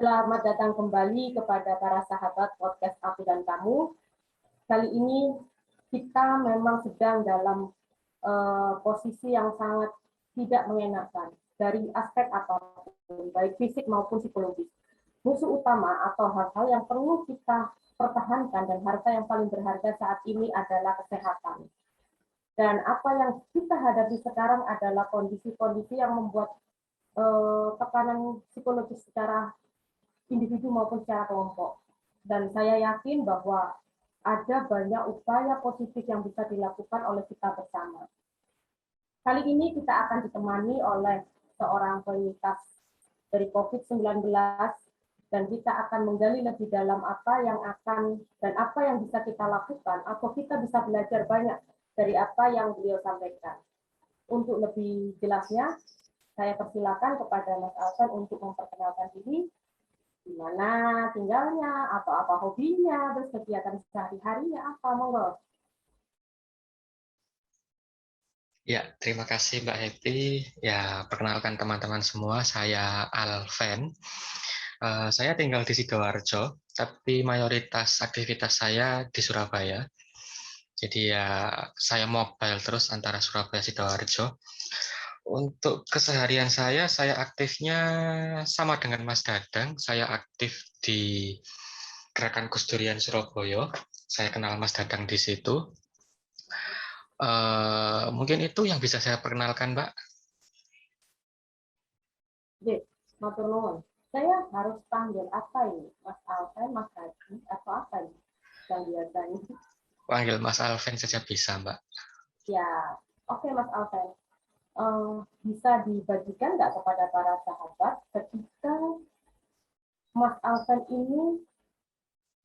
Selamat datang kembali kepada para sahabat podcast Aku dan Kamu. Kali ini kita memang sedang dalam posisi yang sangat tidak mengenakan dari aspek apapun, baik fisik maupun psikologis. Musuh utama atau hal-hal yang perlu kita pertahankan dan harta yang paling berharga saat ini adalah kesehatan. Dan apa yang kita hadapi sekarang adalah kondisi-kondisi yang membuat tekanan psikologis secara individu maupun secara kelompok. Dan saya yakin bahwa ada banyak upaya positif yang bisa dilakukan oleh kita bersama. Kali ini kita akan ditemani oleh seorang penyintas dari COVID-19 dan kita akan menggali lebih dalam apa yang akan dan apa yang bisa kita lakukan atau kita bisa belajar banyak dari apa yang beliau sampaikan. Untuk lebih jelasnya, saya persilakan kepada Mas Alvan untuk memperkenalkan diri, di mana tinggalnya, atau apa hobinya, terus kegiatan sehari-harinya apa, monggo. Ya, terima kasih Mbak Happy. Ya, perkenalkan teman-teman semua, saya Alven. Saya tinggal di Sidoarjo, tapi mayoritas aktivitas saya di Surabaya. Jadi ya, saya mobile terus antara Surabaya dan Sidoarjo. Untuk keseharian saya aktifnya sama dengan Mas Dadang. Saya aktif di Gerakan Gus Durian Surabaya. Saya kenal Mas Dadang di situ. Mungkin itu yang bisa saya perkenalkan, Mbak. Matur nuwun. Saya harus panggil apa ini? Mas Alven, Mas Haji, atau apa ini? Yang biasanya. Panggil Mas Alven saja bisa, Mbak. Ya, oke Mas Alven. Bisa dibagikan nggak kepada para sahabat ketika Mas Alven ini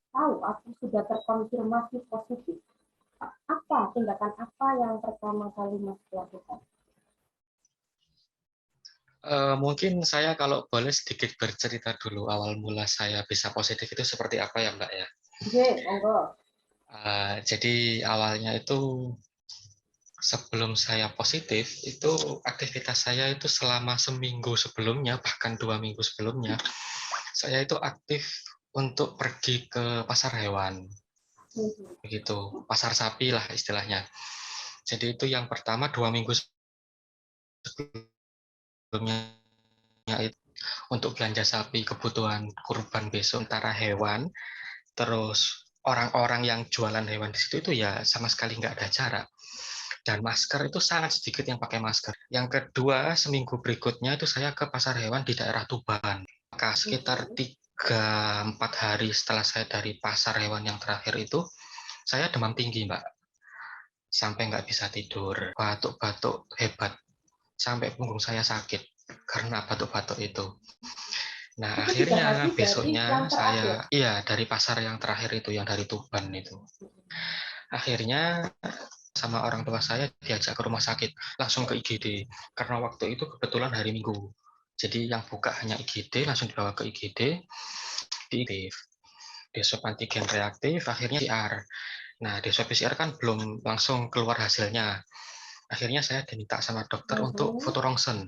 tahu atau sudah terkonfirmasi positif? Apa tindakan apa yang pertama kali Mas lakukan? Mungkin saya kalau boleh sedikit bercerita dulu awal mula saya bisa positif itu seperti apa ya, Mbak ya. Oke, monggo. Jadi awalnya itu sebelum saya positif itu aktivitas saya itu selama seminggu sebelumnya bahkan 2 minggu sebelumnya saya itu aktif untuk pergi ke pasar hewan, begitu, pasar sapi lah istilahnya. Jadi itu yang pertama 2 minggu sebelumnya itu untuk belanja sapi kebutuhan kurban besok antara hewan, terus orang-orang yang jualan hewan di situ itu ya sama sekali nggak ada jarak. Dan masker itu sangat sedikit yang pakai masker. Yang kedua, seminggu berikutnya itu saya ke pasar hewan di daerah Tuban. Maka sekitar 3-4 hari setelah saya dari pasar hewan yang terakhir itu, saya demam tinggi, Mbak. Sampai nggak bisa tidur, batuk-batuk hebat. Sampai punggung saya sakit karena batuk-batuk itu. Nah, akhirnya besoknya saya, iya, dari pasar yang terakhir itu, yang dari Tuban itu. Akhirnya sama orang tua saya diajak ke rumah sakit, langsung ke IGD. Karena waktu itu kebetulan hari Minggu. Jadi yang buka hanya IGD, langsung dibawa ke IGD, diaktif. Di swab antigen reaktif, akhirnya PCR. Nah, di swab PCR kan belum langsung keluar hasilnya. Akhirnya saya diminta sama dokter untuk foto rongsen.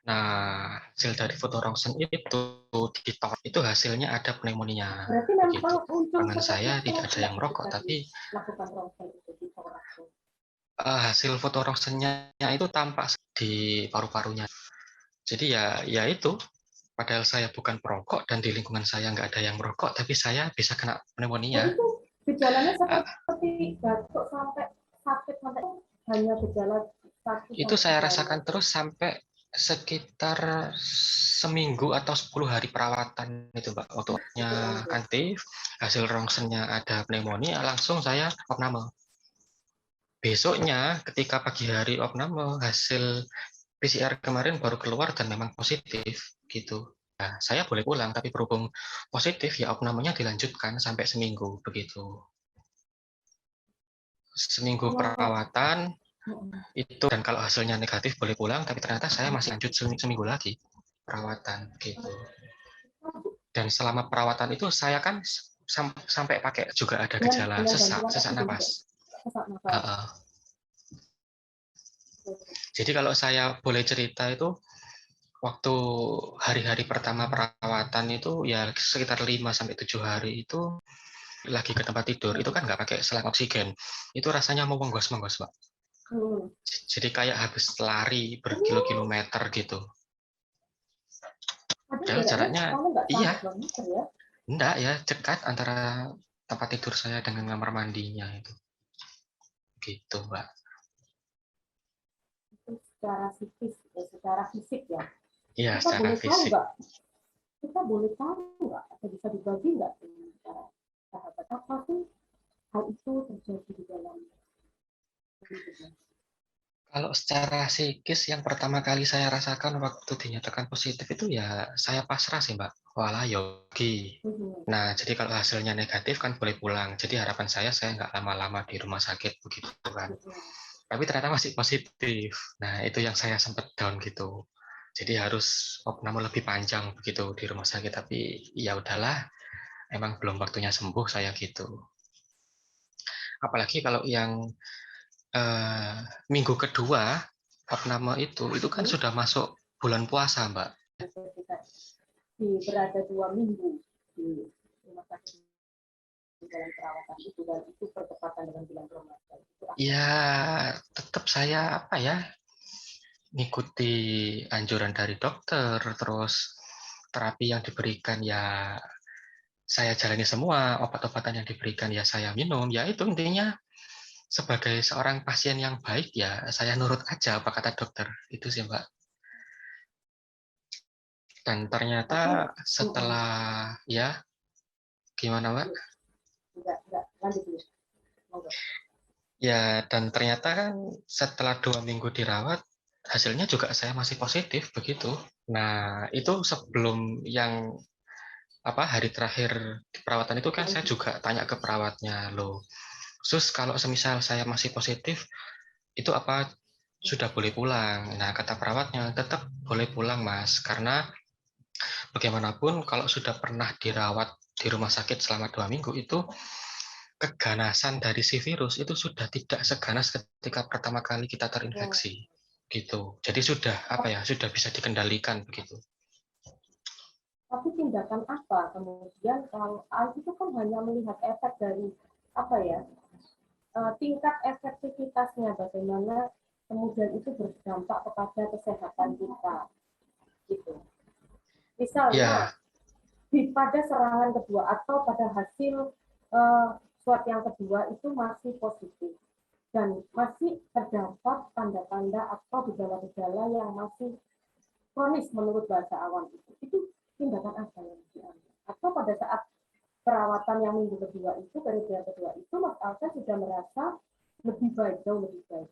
Nah, hasil dari foto rongsen itu ditolak, itu hasilnya ada pneumonia. Berarti Begitu. memang Tangan saya tidak ada yang merokok, tapi hasil foto rongsennya itu tampak di paru-parunya. Jadi ya itu, padahal saya bukan perokok dan di lingkungan saya nggak ada yang merokok, tapi saya bisa kena pneumonia. Itu gejalanya seperti batuk sampai sakit sampai hanya gejala sakit. Itu saya rasakan terus sampai sekitar seminggu atau 10 hari perawatan itu, Mbak. Waktunya aktif, hasil rongsennya ada pneumonia, langsung saya opname. Besoknya ketika pagi hari opname, hasil PCR kemarin baru keluar dan memang positif gitu. Nah, saya boleh pulang, tapi berhubung positif ya opnamenya dilanjutkan sampai seminggu begitu. Seminggu perawatan itu, dan kalau hasilnya negatif boleh pulang, tapi ternyata saya masih lanjut seminggu lagi perawatan gitu. Dan selama perawatan itu saya kan sampai pakai juga ada gejala sesak napas. Jadi kalau saya boleh cerita itu, waktu hari-hari pertama perawatan itu ya sekitar 5 sampai 7 hari itu lagi ke tempat tidur, itu kan nggak pakai selang oksigen. Itu rasanya mau menggos-menggos, Pak. Hmm. Jadi kayak habis lari Oh, berkilo-kilometer gitu. ada Padahal jaraknya, jaraknya, kamu nggak iya, sampai 2 meter ya? enggak ya, dekat antara tempat tidur saya dengan kamar mandinya itu. Gitu, Mbak. Itu secara psikis, secara fisik ya. Iya, Kita secara boleh tahu fisik. nggak? Kita boleh tahu nggak? Atau bisa dibagi nggak dengan para sahabat apa sih hal itu terjadi di dalam hidupnya? Kalau secara psikis yang pertama kali saya rasakan waktu dinyatakan positif itu ya saya pasrah sih, Mbak. Walah yogi. Mhm. Nah, jadi kalau hasilnya negatif kan boleh pulang. Jadi harapan saya nggak lama-lama di rumah sakit begitu kan. Mhm. Tapi ternyata masih positif. Nah, itu yang saya sempat down gitu. Jadi harus opname lebih panjang begitu di rumah sakit. Tapi ya udahlah, emang belum waktunya sembuh saya gitu. Apalagi kalau yang eh, minggu kedua opname itu kan Mhm. sudah masuk bulan puasa, Mbak. Ketika berada 2 minggu di rumah sakit di dalam perawatan itu dan itu bertepatan dengan bulan Ramadan itu apa? Ya, tetap saya apa ya, ngikuti anjuran dari dokter, terus terapi yang diberikan ya saya jalani semua, obat-obatan yang diberikan ya saya minum, ya itu intinya sebagai seorang pasien yang baik ya saya nurut aja apa kata dokter, itu sih Mbak. Dan ternyata Tapi setelah ya gimana Mbak? enggak lanjut dulu. Monggo. Ya dan ternyata kan setelah 2 minggu dirawat hasilnya juga saya masih positif begitu. Nah itu sebelum yang apa hari terakhir di perawatan itu kan saya Lanjut. juga tanya ke perawatnya loh. Sus kalau semisal saya masih positif itu apa sudah boleh pulang? Nah kata perawatnya tetap boleh pulang mas karena bagaimanapun kalau sudah pernah dirawat di rumah sakit selama 2 minggu itu keganasan dari si virus itu sudah tidak seganas ketika pertama kali kita Oh. terinfeksi gitu. Jadi sudah apa ya sudah bisa dikendalikan begitu. Tapi tindakan apa kemudian kalau itu kan hanya melihat efek dari apa ya tingkat efektivitasnya bagaimana kemudian itu berdampak kepada kesehatan kita gitu. Misalnya Ya, pada serangan kedua atau pada hasil swab yang kedua itu masih positif dan masih terdapat tanda-tanda atau gejala-gejala yang masih kronis menurut bahasa awam itu tindakan apa yang diambil? Atau pada saat perawatan yang minggu kedua itu, periode yang kedua itu, Mas Alka sudah merasa lebih baik, jauh lebih baik.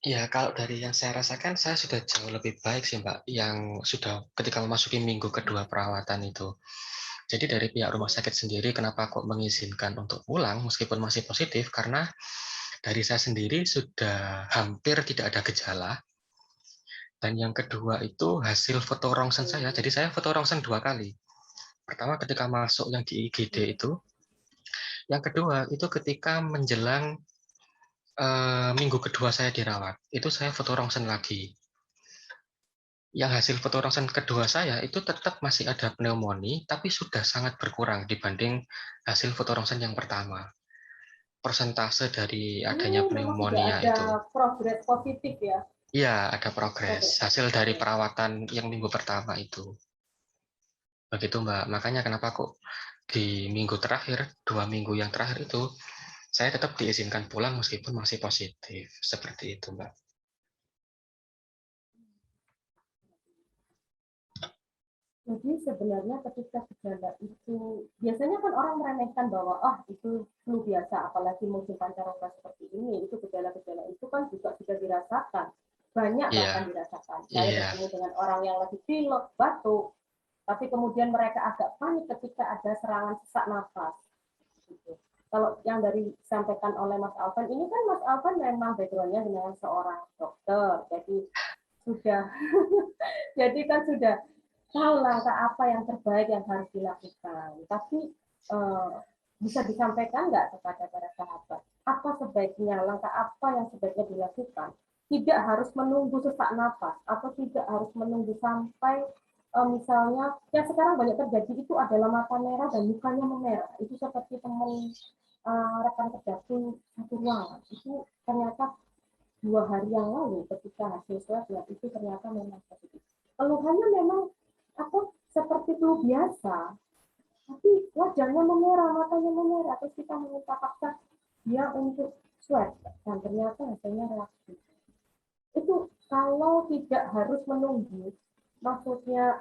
ya, kalau dari yang saya rasakan, saya sudah jauh lebih baik sih, Mbak. Yang sudah ketika memasuki minggu kedua perawatan itu. Jadi dari pihak rumah sakit sendiri, kenapa kok mengizinkan untuk pulang meskipun masih positif? Karena dari saya sendiri sudah hampir tidak ada gejala. Dan yang kedua itu hasil foto rongsen saya. Jadi saya foto rongsen 2 kali. Pertama ketika masuk yang di IGD itu. Yang kedua itu ketika menjelang minggu kedua saya dirawat. Itu saya foto rongsen lagi. Yang hasil foto ronsen kedua saya itu tetap masih ada pneumonia, tapi sudah sangat berkurang dibanding hasil foto ronsen yang pertama. Persentase dari adanya Memang sudah pneumonia ada itu. progres positif ya. Iya, ada progres. Progres Hasil positif. dari perawatan yang minggu pertama itu. Begitu Mbak. Makanya kenapa kok di minggu terakhir, 2 minggu yang terakhir itu, saya tetap diizinkan pulang meskipun masih positif. Seperti itu Mbak. Jadi sebenarnya ketika gejala itu, biasanya kan orang meremehkan bahwa itu flu biasa, apalagi musim pancaroba seperti ini, itu gejala-gejala itu kan juga sudah dirasakan. Banyak bahkan Iya, dirasakan. Saya iya, bertemu dengan orang yang lagi pilek, batuk, tapi kemudian mereka agak panik ketika ada serangan sesak nafas. Gitu. Kalau yang dari disampaikan oleh Mas Alvan, ini kan Mas Alvan memang background-nya dengan seorang dokter, jadi sudah jadi kan sudah tahu langkah apa yang terbaik yang harus dilakukan. Tapi eh, bisa disampaikan nggak kepada para sahabat? Apa sebaiknya, langkah apa yang sebaiknya dilakukan tidak harus menunggu sesak nafas atau tidak harus menunggu sampai misalnya yang sekarang banyak terjadi itu adalah mata merah dan mukanya memerah. Itu seperti teman rekan kerjaku satu ruangan itu ternyata 2 hari yang lalu ketika hasil swabnya itu ternyata memang positif. Keluhannya memang seperti flu biasa, tapi wajahnya memerah, matanya memerah, terus kita meminta paksa dia untuk swab dan ternyata hasilnya reaktif. Itu kalau tidak harus menunggu, maksudnya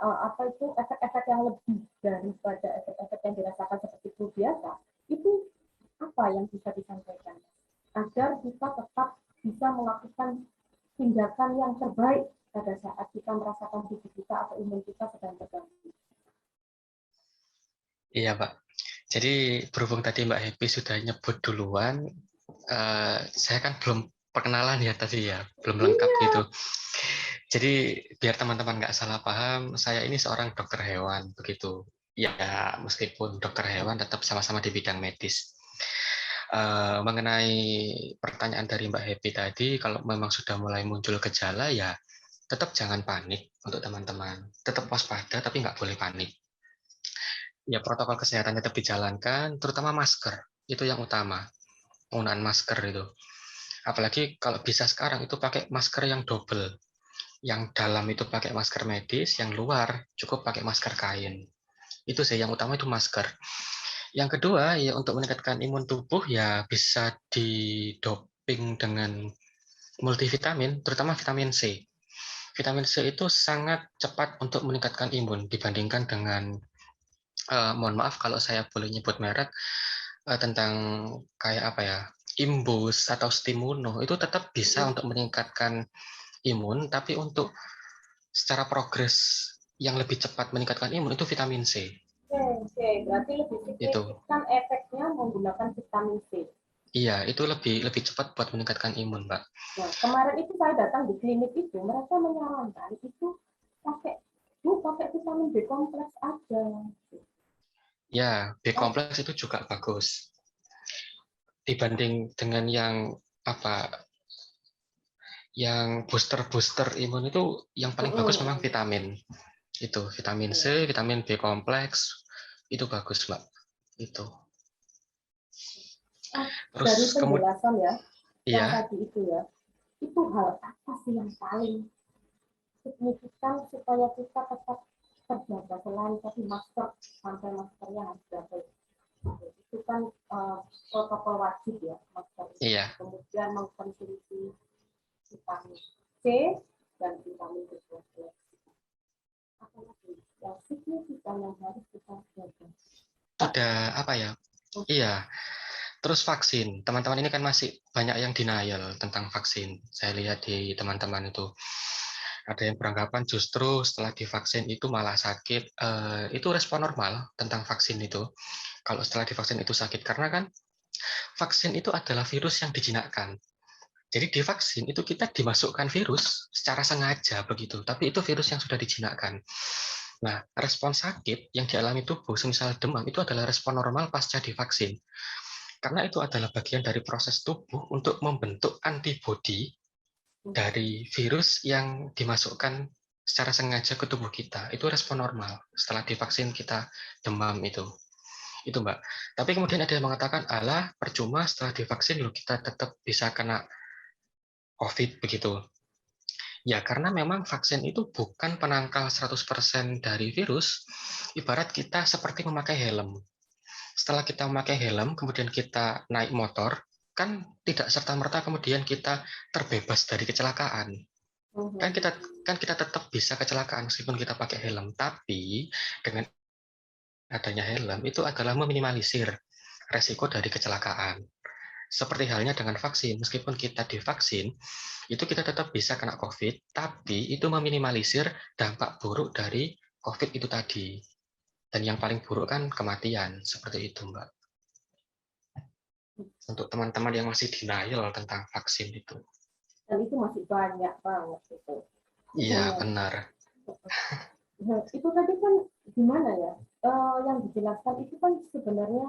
efek-efek yang lebih daripada efek-efek yang dirasakan seperti flu biasa, itu apa yang bisa disampaikan agar kita tetap bisa melakukan tindakan yang terbaik pada saat kita merasakan tubuh kita atau imun kita sedang terganggu. Iya, Pak. Jadi berhubung tadi Mbak Happy sudah nyebut duluan, saya kan belum perkenalan ya tadi ya, belum lengkap gitu. Jadi biar teman-teman nggak salah paham, saya ini seorang dokter hewan begitu. Ya, meskipun dokter hewan tetap sama-sama di bidang medis. Mengenai pertanyaan dari Mbak Happy tadi, kalau memang sudah mulai muncul gejala ya tetap jangan panik untuk teman-teman. Tetap waspada tapi nggak boleh panik. Ya protokol kesehatan tetap dijalankan, terutama masker. Itu yang utama, penggunaan masker itu. Apalagi kalau bisa sekarang itu pakai masker yang double. Yang dalam itu pakai masker medis, yang luar cukup pakai masker kain. Itu sih yang utama itu masker. Yang kedua ya untuk meningkatkan imun tubuh ya bisa didoping dengan multivitamin, terutama vitamin C. Vitamin C itu sangat cepat untuk meningkatkan imun dibandingkan dengan mohon maaf kalau saya boleh nyebut merek tentang kayak apa ya, Imbus atau Stimuno itu tetap bisa untuk meningkatkan imun, tapi untuk secara progres yang lebih cepat meningkatkan imun itu vitamin C. Oke, berarti lebih Itu. signifikan efeknya menggunakan vitamin C. Iya, itu lebih lebih cepat buat meningkatkan imun, Mbak. Nah, kemarin itu saya datang di klinik itu, mereka menyarankan itu pakai vitamin B kompleks aja. Ya, B kompleks itu juga bagus. Dibanding dengan yang apa yang booster imun itu yang paling bagus memang vitamin. Itu vitamin C, vitamin B kompleks itu bagus, Mbak. Itu. Terus Dari kemudian penjelasan ya, yang iya, tadi itu hal apa sih yang paling signifikan supaya kita tetap terjaga selain tadi masker sampai maskernya harus dipakai. Itu kan protokol wajib ya masker. iya. Kemudian mengkonsumsi vitamin C dan vitamin B12. Apalagi yang signifikan yang harus kita jaga. Sudah apa ya? Iya. Terus vaksin. Teman-teman ini kan masih banyak yang denial tentang vaksin. Saya lihat di teman-teman itu. Ada yang beranggapan justru setelah divaksin itu malah sakit. Itu respon normal tentang vaksin itu. Kalau setelah divaksin itu sakit. Karena kan vaksin itu adalah virus yang dijinakkan. Jadi di vaksin itu kita dimasukkan virus secara sengaja begitu, tapi itu virus yang sudah dijinakkan. Nah, respon sakit yang dialami tubuh, semisal demam, itu adalah respon normal pasca divaksin. Karena itu adalah bagian dari proses tubuh untuk membentuk antibodi dari virus yang dimasukkan secara sengaja ke tubuh kita. Itu respon normal setelah divaksin kita demam itu. Itu Mbak. Tapi kemudian ada yang mengatakan, alah percuma setelah divaksin loh kita tetap bisa kena COVID begitu. Ya, karena memang vaksin itu bukan penangkal 100% dari virus, ibarat kita seperti memakai helm. Setelah kita memakai helm, kemudian kita naik motor, kan tidak serta-merta kemudian kita terbebas dari kecelakaan. Kan kita kan kita tetap bisa kecelakaan meskipun kita pakai helm, tapi dengan adanya helm itu adalah meminimalisir resiko dari kecelakaan. Seperti halnya dengan vaksin, meskipun kita divaksin, itu kita tetap bisa kena COVID, tapi itu meminimalisir dampak buruk dari COVID itu tadi. Dan yang paling buruk kan kematian, seperti itu Mbak. Untuk teman-teman yang masih denial tentang vaksin itu. Dan itu masih banyak banget itu. Iya, benar. Nah, itu tadi kan gimana ya? Yang dijelaskan itu kan sebenarnya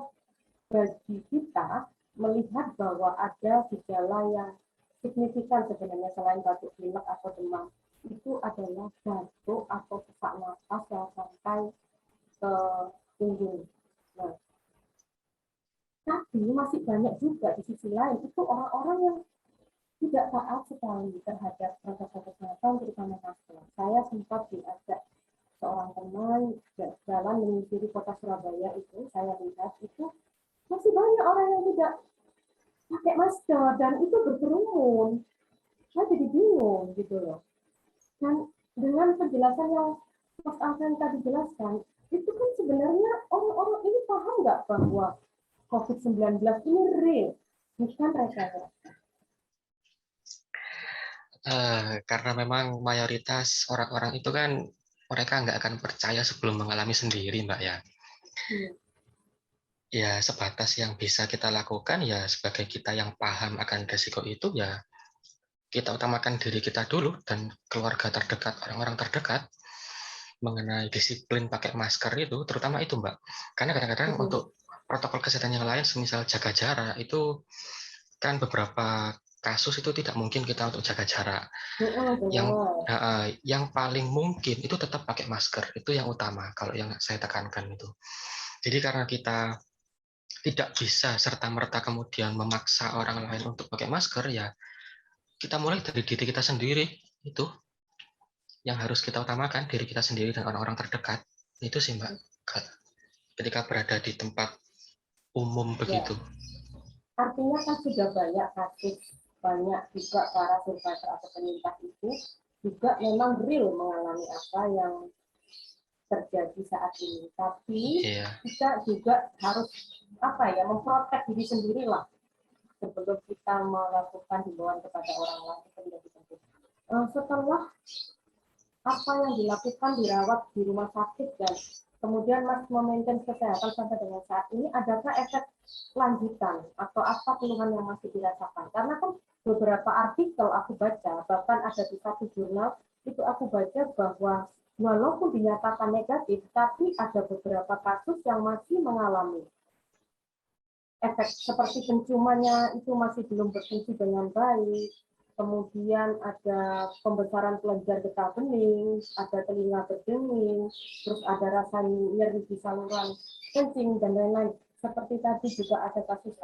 bagi kita melihat bahwa ada gejala yang signifikan sebenarnya selain batuk pilek atau demam itu adalah batuk atau sesak napas yang sampai ke punggung. Nah, tapi masih banyak juga di sisi lain itu orang-orang yang tidak taat sekali terhadap protokol kesehatan, terutama masker. Saya sempat diajak seorang teman jalan menyusuri kota Surabaya itu, saya lihat itu masih banyak orang yang tidak pakai masker dan itu berkerumun. Saya jadi bingung gitu loh. Dan dengan penjelasan yang Mas Alvan tadi jelaskan, itu kan sebenarnya orang-orang ini paham nggak bahwa COVID-19 ini real, bukan rekayasa. Karena memang mayoritas orang-orang itu kan mereka nggak akan percaya sebelum mengalami sendiri, Mbak ya. Ya sebatas yang bisa kita lakukan ya sebagai kita yang paham akan risiko itu ya kita utamakan diri kita dulu dan keluarga terdekat, orang-orang terdekat mengenai disiplin pakai masker itu, terutama itu Mbak. Karena kadang-kadang untuk protokol kesehatan yang lain, semisal jaga jarak, itu kan beberapa kasus itu tidak mungkin kita untuk jaga jarak. Yang paling mungkin itu tetap pakai masker, itu yang utama kalau yang saya tekankan itu. Jadi karena kita tidak bisa serta-merta kemudian memaksa orang lain untuk pakai masker, ya kita mulai dari diri kita sendiri, itu yang harus kita utamakan, diri kita sendiri dan orang-orang terdekat. Itu sih Mbak, ketika berada di tempat umum begitu. Artinya kan sudah banyak kasus, banyak juga para survivor atau penyintas itu juga memang real mengalami apa yang terjadi saat ini. Tapi kita juga harus memprotek diri sendiri lah sebelum kita melakukan himbauan kepada orang lain. Setelah apa yang dilakukan dirawat di rumah sakit dan kemudian Mas memaintain kesehatan sampai dengan saat ini, adakah efek lanjutan atau apa keluhan yang masih dirasakan? Karena kan beberapa artikel aku baca, bahkan ada di satu jurnal itu aku baca bahwa walaupun dinyatakan negatif, tapi ada beberapa kasus yang masih mengalami efek seperti penciumannya itu masih belum berfungsi dengan baik, kemudian ada pembesaran kelenjar getah bening, ada telinga berdenging, terus ada rasa nyeri di saluran kencing dan lain-lain. Seperti tadi juga ada kasus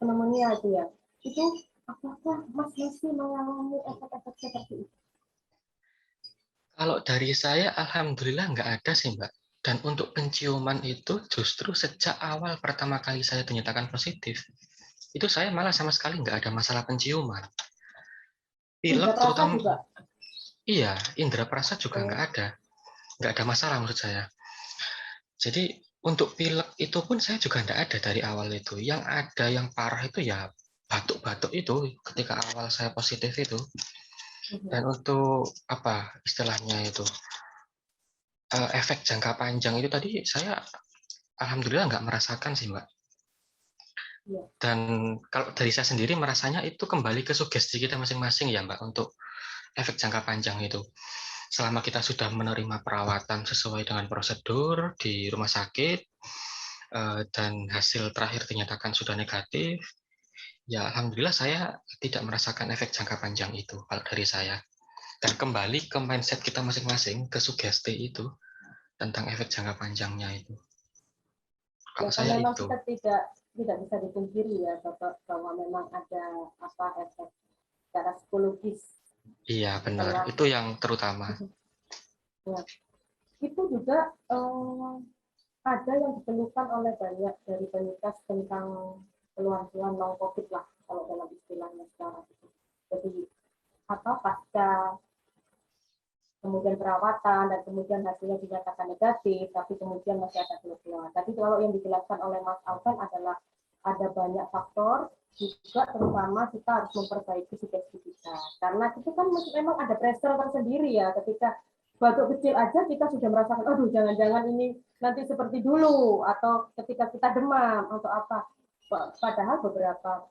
pneumonia itu ya. Itu apakah Mas masih mengalami efek-efek seperti itu? Kalau dari saya, alhamdulillah nggak ada sih Mbak. Dan untuk penciuman itu justru sejak awal pertama kali saya dinyatakan positif, itu saya malah sama sekali nggak ada masalah penciuman. Pilek terutama juga. Iya, indera perasa juga nggak ada masalah maksud saya. Jadi untuk pilek itu pun saya juga nggak ada dari awal itu. Yang ada yang parah itu ya batuk-batuk itu ketika awal saya positif itu. Dan untuk apa istilahnya itu efek jangka panjang itu tadi saya alhamdulillah nggak merasakan sih Mbak. Dan kalau dari saya sendiri merasanya itu kembali ke sugesti kita masing-masing ya Mbak untuk efek jangka panjang itu. Selama kita sudah menerima perawatan sesuai dengan prosedur di rumah sakit dan hasil terakhir dinyatakan sudah negatif, ya alhamdulillah saya tidak merasakan efek jangka panjang itu kalau dari saya. Dan kembali ke mindset kita masing-masing, ke sugesti itu tentang efek jangka panjangnya itu. Kalau saya memang itu. Kita tidak bisa dipungkiri ya Bapak bahwa memang ada efek secara psikologis. Iya benar, itu yang terutama. Ya. Itu juga ada yang ditemukan oleh banyak dari penyintas tentang keluhan-keluhan long COVID lah kalau dalam istilahnya sekarang. Jadi pasca kemudian perawatan dan kemudian hasilnya dinyatakan negatif, tapi kemudian masih ada keluhan. Tapi kalau yang dijelaskan oleh Mas Alvan adalah ada banyak faktor juga, terutama kita harus memperbaiki sugesti kita karena itu kan memang ada pressure tersendiri ya ketika batuk kecil aja kita sudah merasakan aduh jangan-jangan ini nanti seperti dulu atau ketika kita demam atau apa, padahal beberapa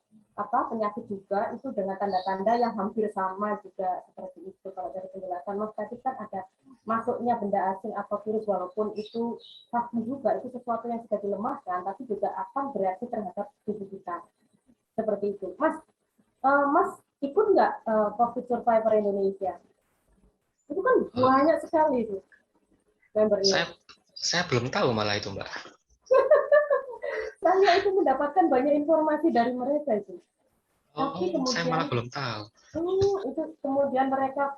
penyakit juga itu dengan tanda-tanda yang hampir sama juga seperti itu. Kalau dari penjelasan Mas tadi kan ada masuknya benda asing atau virus walaupun itu pasti juga itu sesuatu yang sudah dilemahkan tapi juga akan bereaksi terhadap tubuh kita seperti itu. Mas, Mas ikut nggak COVID Survivor Indonesia? Itu kan banyak sekali itu membernya. Saya belum tahu malah itu, Mbak. Saya itu mendapatkan banyak informasi dari mereka itu. Tapi Saya malah kemudian belum tahu. itu kemudian mereka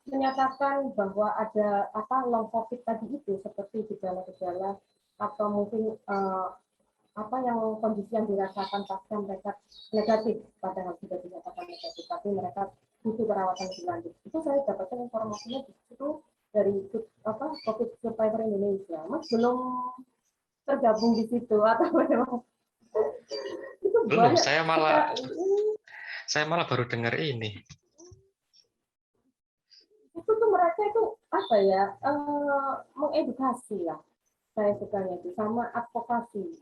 menyatakan bahwa ada long COVID tadi itu seperti gejala-gejala atau mungkin apa yang kondisi yang dirasakan pasca mereka negatif, padahal sudah dinyatakan negatif, tapi mereka butuh perawatan lebih lanjut. Itu saya dapatkan informasinya itu dari COVID Survivor Indonesia. Mas belum tergabung di situ atau memang itu Belum, banyak saya malah baru dengar ini. itu tuh mereka itu apa ya mengedukasi lah, saya sukanya itu sama advokasi.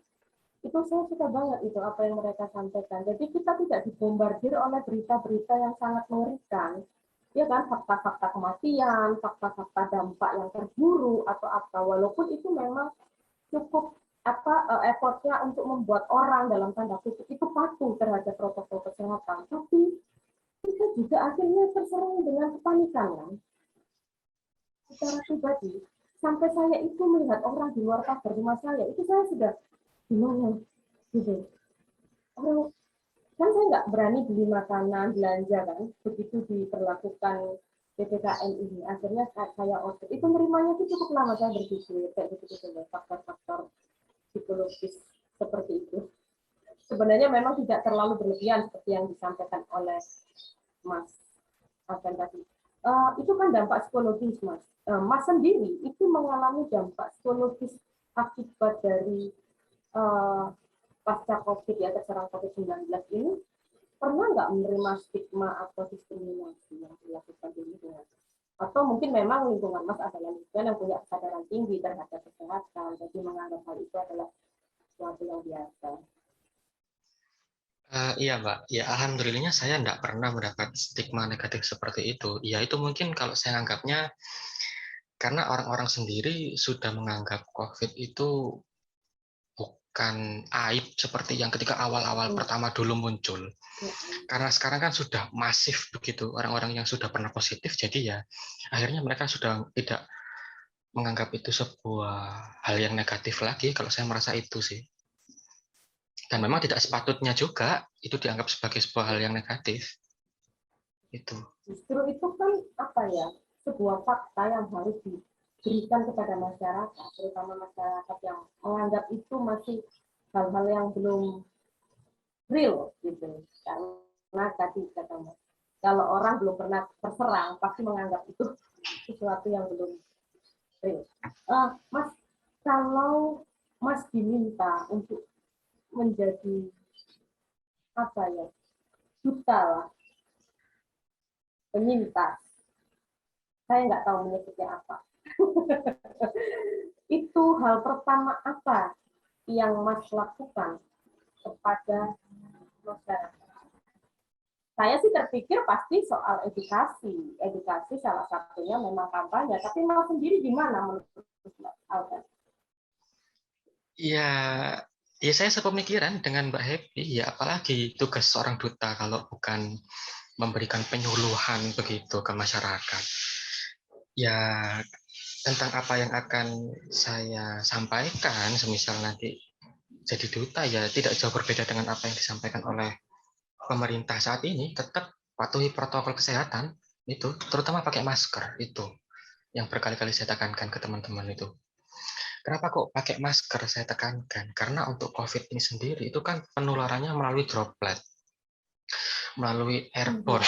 Itu saya suka banget itu apa yang mereka sampaikan. Jadi kita tidak dibombardir oleh berita-berita yang sangat mengerikan, ya kan, fakta-fakta kematian, fakta-fakta dampak yang terburuk atau apa. Walaupun itu memang cukup effortnya untuk membuat orang dalam tanda kutip itu patuh terhadap protokol kesehatan, tapi kita juga akhirnya terserang dengan kepanikan kan. Secara pribadi, sampai saya itu melihat orang di luar pagar rumah saya, itu saya sudah gimana gitu. Orang kan saya nggak berani beli makanan belanja kan, begitu diperlakukan PPKM ini. Akhirnya saya order. Itu nerimanya itu cukup lama, saya berpikir kayak gitu faktor-faktor psikologis seperti itu. Sebenarnya memang tidak terlalu berlebihan seperti yang disampaikan oleh Mas Alvan tadi. Itu kan dampak psikologis, Mas. Mas sendiri itu mengalami dampak psikologis akibat dari pasca COVID ya, terserang COVID-19 ini, pernah nggak menerima stigma atau diskriminasi yang dilakukan di lingkungan? Atau mungkin memang lingkungan Mas adalah lingkungan yang punya kesadaran tinggi terhadap kesehatan, jadi menganggap hal itu adalah sesuatu yang biasa. Iya, Mbak. Ya, alhamdulillahnya saya tidak pernah mendapat stigma negatif seperti itu. Ya, itu mungkin kalau saya anggapnya karena orang-orang sendiri sudah menganggap COVID itu bukan aib seperti yang ketika awal-awal pertama dulu muncul. Karena sekarang kan sudah masif begitu orang-orang yang sudah pernah positif, jadi ya akhirnya mereka sudah tidak menganggap itu sebuah hal yang negatif lagi. Kalau saya merasa itu sih. Dan memang tidak sepatutnya juga itu dianggap sebagai sebuah hal yang negatif. Itu. Justru itu kan apa ya, sebuah fakta yang harus diberikan kepada masyarakat, terutama masyarakat yang menganggap itu masih hal-hal yang belum real gitu. Karena tadi kata Mas, kalau orang belum pernah terserang pasti menganggap itu sesuatu yang belum real. Mas, kalau Mas diminta untuk menjadi apa ya, duta lah, penyintas, saya nggak tahu menyebutnya apa. Itu hal pertama apa yang Mas lakukan kepada masyarakat? Saya sih terpikir pasti soal edukasi. Edukasi salah satunya memang kampanye. Tapi Mas sendiri gimana menurut Mas Alvan? Ya, ya saya sepemikiran dengan Mbak Happy. Ya, apalagi tugas seorang duta kalau bukan memberikan penyuluhan begitu ke masyarakat. Ya, tentang apa yang akan saya sampaikan, semisal nanti jadi duta, ya tidak jauh berbeda dengan apa yang disampaikan oleh pemerintah saat ini. Tetap patuhi protokol kesehatan, itu terutama pakai masker, itu yang berkali-kali saya tekankan ke teman-teman itu. Kenapa kok pakai masker saya tekankan? Karena untuk COVID ini sendiri itu kan penularannya melalui droplet, melalui airborne,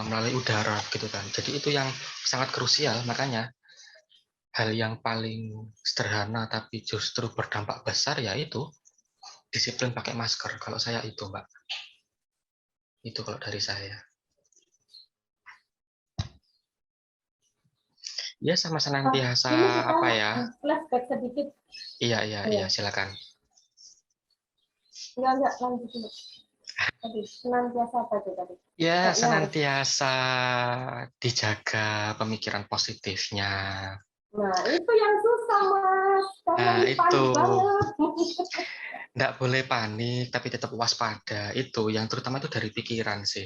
melalui udara gitu kan. Jadi itu yang sangat krusial, makanya hal yang paling sederhana tapi justru berdampak besar yaitu disiplin pakai masker. Kalau saya itu, Mbak. Itu kalau dari saya. Ya sama senantiasa Ini kita apa ya? flashback sedikit. Iya, silakan. Enggak lanjut dulu. Tadi senantiasa apa itu tadi? Ya, Kayaknya harus. senantiasa dijaga pemikiran positifnya. Nah, itu yang susah, Mas. Karena Nah, ini itu. panik banget. nggak boleh panik, tapi tetap waspada. Itu yang terutama itu dari pikiran sih.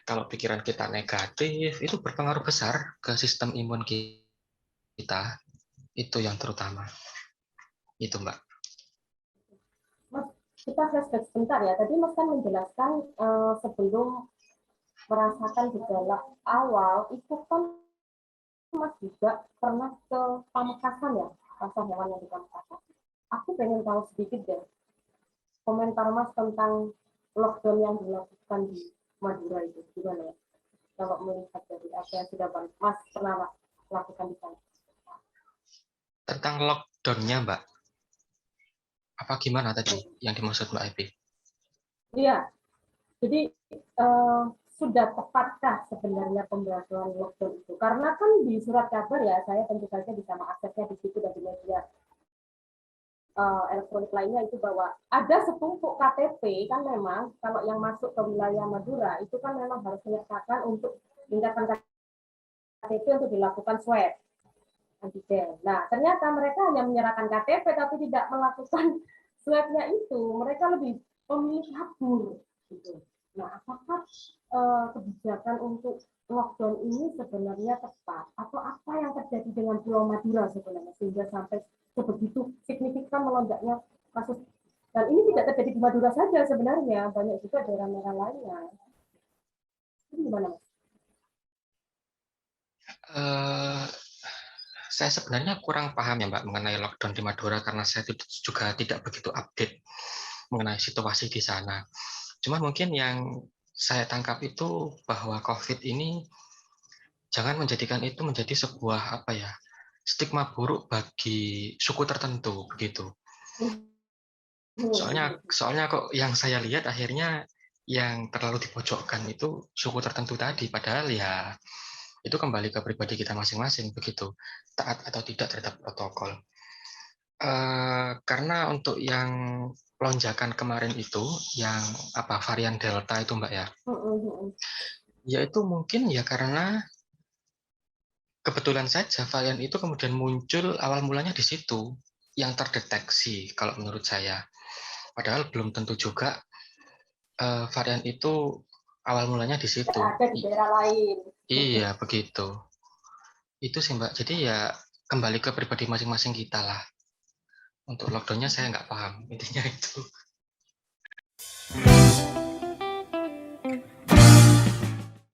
Kalau pikiran kita negatif, itu berpengaruh besar ke sistem imun kita. Itu yang terutama. Itu, Mbak. Mas, kita flashback sebentar ya. Tadi Mas kan menjelaskan sebelum merasakan gejala awal itu kan Mas juga pernah ke Pamekasan ya, pasar hewan yang di Pamekasan. Aku pengen tahu sedikit deh komentar Mas tentang lockdown yang dilakukan di Madura itu gimana ya? Kalau melihat dari apa yang sudah Mas pernah lakukan di sana. Tentang lockdown-nya, Mbak. Apa gimana tadi yang dimaksud Mbak Epi? Iya, jadi eh, sudah tepatkah sebenarnya pemberlakuan lockdown itu? Karena kan di surat kabar ya, saya tentu saja bisa mengaksesnya di situ dan di media elektronik lainnya itu bahwa ada setumpuk KTP kan memang kalau yang masuk ke wilayah Madura itu kan memang harus menyertakan untuk tindakan KTP untuk dilakukan swab antigen. Nah, ternyata mereka hanya menyerahkan KTP tapi tidak melakukan swabnya itu. Mereka lebih memilih kabur. Gitu. Nah, apakah kebijakan untuk lockdown ini sebenarnya tepat? Atau apa yang terjadi dengan Pulau Madura sebenarnya sehingga sampai sebegitu signifikan melonjaknya kasus? Dan ini tidak terjadi di Madura saja sebenarnya, banyak juga daerah-daerah lainnya. Ini gimana, Mas? Uh, saya sebenarnya kurang paham ya Mbak mengenai lockdown di Madura karena saya juga tidak begitu update mengenai situasi di sana. Cuma mungkin yang saya tangkap itu bahwa COVID ini jangan menjadikan itu menjadi sebuah apa ya stigma buruk bagi suku tertentu begitu. Soalnya kok yang saya lihat akhirnya yang terlalu dipojokkan itu suku tertentu tadi, padahal ya itu kembali ke pribadi kita masing-masing begitu, taat atau tidak terhadap protokol. Karena untuk yang lonjakan kemarin itu, yang apa varian Delta itu Mbak ya, yaitu mungkin ya karena kebetulan saja varian itu kemudian muncul awal mulanya di situ yang terdeteksi kalau menurut saya. Padahal belum tentu juga varian itu awal mulanya di situ. Ada di daerah lain. Iya, begitu. Itu sih Mbak. Jadi ya kembali ke pribadi masing-masing kita lah. Untuk lockdownnya saya nggak paham. Intinya itu.